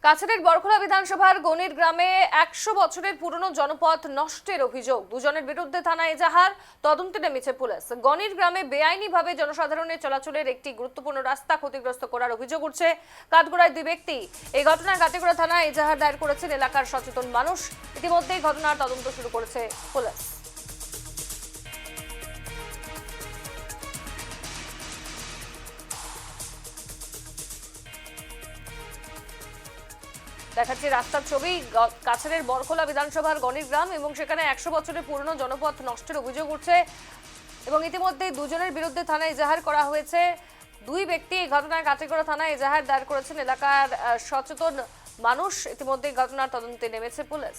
কাছাড়ের বরখলা বিধানসভার গনির গ্রামে ১০০ বছরের পুরনো জনপথ নষ্টের অভিযোগ। দুজনের বিরুদ্ধে থানায় এজাহার, তদন্তে নেমেছে পুলিশ। গনির গ্রামে বেআইনিভাবে জনসাধারণের চলাচলের একটি গুরুত্বপূর্ণ রাস্তা ক্ষতিগ্রস্ত করার অভিযোগ উঠছে। কাঠগড়ায় দুই ব্যক্তি। এই ঘটনায় কাটিগড়া থানায় এজাহার দায়ের করেছেন এলাকার সচেতন মানুষ। ইতিমধ্যেই ঘটনার তদন্ত শুরু করেছে পুলিশ। দেখাচ্ছি রাস্তার ছবি। কাছাড়ের বরখলা বিধানসভার গনির গ্রাম এবং সেখানে ১০০ বছরের পুরনো জনপথ নষ্টের অভিযোগ উঠছে এবং ইতিমধ্যে দুজনের বিরুদ্ধে থানায় এজাহার করা হয়েছে। দুই ব্যক্তি এই ঘটনায় কাটিগড়া থানায় এজাহার দায়ের করেছেন এলাকার সচেতন মানুষ। ইতিমধ্যে ঘটনার তদন্তে নেমেছে পুলিশ।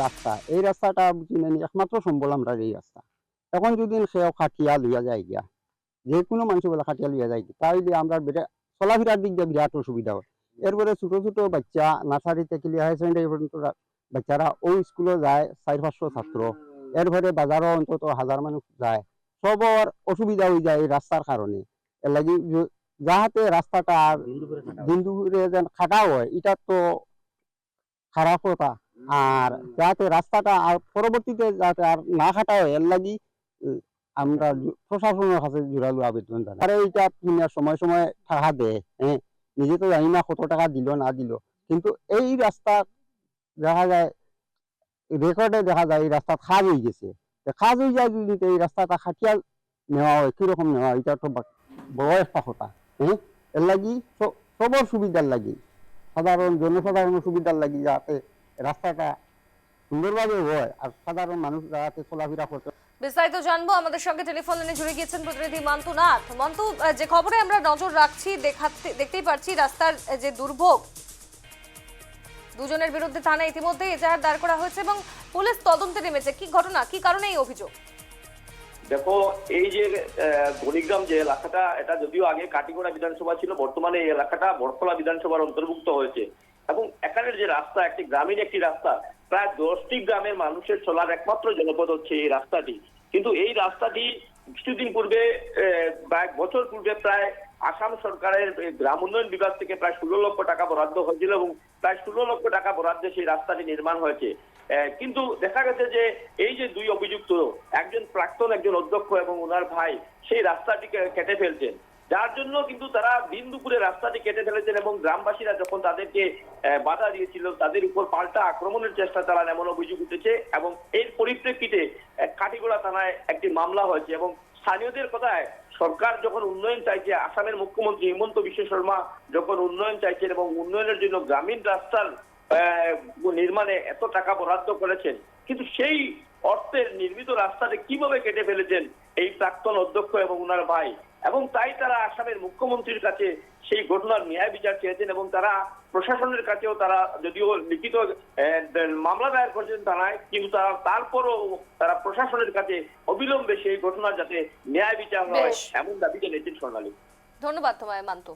রাস্তা এই রাস্তাটা একমাত্র সম্বল আমরা এই রাস্তা। এখন যদি সে খাটিয়া লইয়া যায় গিয়া, যে কোনো মানুষ বলে খাটিয়া লইয়া যায় তাইলে আমরা চলাফেরার দিক দিয়ে বিরাট অসুবিধা হয়। এরপরে ছোট ছোট বাচ্চা নার্সারি থেকে হায়ার সেকেন্ডারি পর্যন্ত বাচ্চারা ওই স্কুলে যায় ৪-৫০০ ছাত্র। এরপরে বাজারও অন্তত ১০০০ মানুষ যায়। সবর অসুবিধা হয়ে যায় এই রাস্তার কারণে। এর লাগি যাহাতে রাস্তাটা দিন দুপুরে যেন খাটা হয়, এটা তো খারাপ কথা। আর যাতে রাস্তাটা আর পরবর্তীতে যাতে আর না খাটা হয়, এর লাগি আমরা প্রশাসনের কাছে জোরালো আবেদন জানাই। আর এইটা সময় সময় টাকা দেয়, হ্যাঁ, নিজে তো জানি না কত টাকা দিল না দিল, কিন্তু এই রাস্তা দেখা যায় রেকর্ডে দেখা যায় এই রাস্তা খাজ হয়ে গেছে। খাজ হয়ে যায় যদি এই রাস্তাটা খাটিয়া নেওয়া হয়, কিরকম নেওয়া হয়, এটা তো বড় একটা কথা। হ্যাঁ, এর লাগি সবর সুবিধার লাগি, সাধারণ জনসাধারণের সুবিধার লাগি যাতে রাস্তাটা সুন্দরভাবে হয় আর সাধারণ মানুষ যাতে চলাফেরা করতে। বিস্তারিত জানবো, আমাদের সঙ্গে টেলিফোন লাইনে জুড়ে গিয়েছেন প্রতিনিধি মান্তু নাথ। মান্তু, যে খবরে আমরা নজর রাখছি, দেখতেই পাচ্ছি রাস্তার যে দুর্ভোগ। দুজনের বিরুদ্ধে থানায় ইতিমধ্যে এজাহার দায়ের করা হয়েছে এবং পুলিশ তদন্তে নেমেছে। কি ঘটনা, কি কারণে এই অভিযোগ? দেখো, এই যে গনিগ্রাম যে এলাকাটা, এটা যদিও আগে কাটিগড়া বিধানসভা ছিল, বর্তমানে এই এলাকাটা বরখলা বিধানসভার অন্তর্ভুক্ত হয়েছে। এবং এখানের যে রাস্তা, একটি গ্রামীণ একটি রাস্তা, প্রায় 10টি গ্রামের মানুষের চলার একমাত্র জনপদ হচ্ছে এই রাস্তাটি। কিন্তু এই রাস্তাটি কিছুদিন পূর্বে, এক বছর পূর্বে, প্রায় আসাম সরকারের গ্রাম উন্নয়ন বিভাগ থেকে প্রায় 16 লক্ষ টাকা বরাদ্দ হয়েছিল এবং প্রায় 16 লক্ষ টাকা বরাদ্দে সেই রাস্তাটি নির্মাণ হয়েছে। কিন্তু দেখা গেছে যে এই যে দুই অভিযুক্ত, একজন প্রাক্তন, একজন অধ্যক্ষ এবং ওনার ভাই, সেই রাস্তাটিকে কেটে ফেলছেন, যার জন্য কিন্তু তারা দিন দুপুরে রাস্তাটি কেটে ফেলেছেন এবং গ্রামবাসীরা যখন তাদেরকে বাধা দিয়েছিল, তাদের উপর পাল্টা আক্রমণের চেষ্টা চালান, এমন অভিযোগ উঠেছে। এবং এর পরিপ্রেক্ষিতে কাটিগড়া থানায় একটি মামলা হয়েছে। এবং স্থানীয়দের কথায়, সরকার যখন উন্নয়ন চাইছে, আসামের মুখ্যমন্ত্রী হিমন্ত বিশ্ব শর্মা যখন উন্নয়ন চাইছেন এবং উন্নয়নের জন্য গ্রামীণ রাস্তার নির্মাণে এত টাকা বরাদ্দ করেছেন, কিন্তু সেই অর্থের নির্মিত রাস্তাটি কিভাবে কেটে ফেলেছেন এই প্রাক্তন অধ্যক্ষ এবং ওনার ভাই। এবং তাই তারা আসামের মুখ্যমন্ত্রীর কাছে সেই ঘটনার ন্যায় বিচার চেয়েছেন এবং তারা প্রশাসনের কাছেও, তারা যদিও লিখিত মামলা দায়ের করেছেন থানায়, কিন্তু তারপরও তারা প্রশাসনের কাছে অবিলম্বে সেই ঘটনার যাতে ন্যায় বিচার হয় এমন দাবি জানিয়েছেন। স্বর্ণালী, ধন্যবাদ তোমায় মান্তু।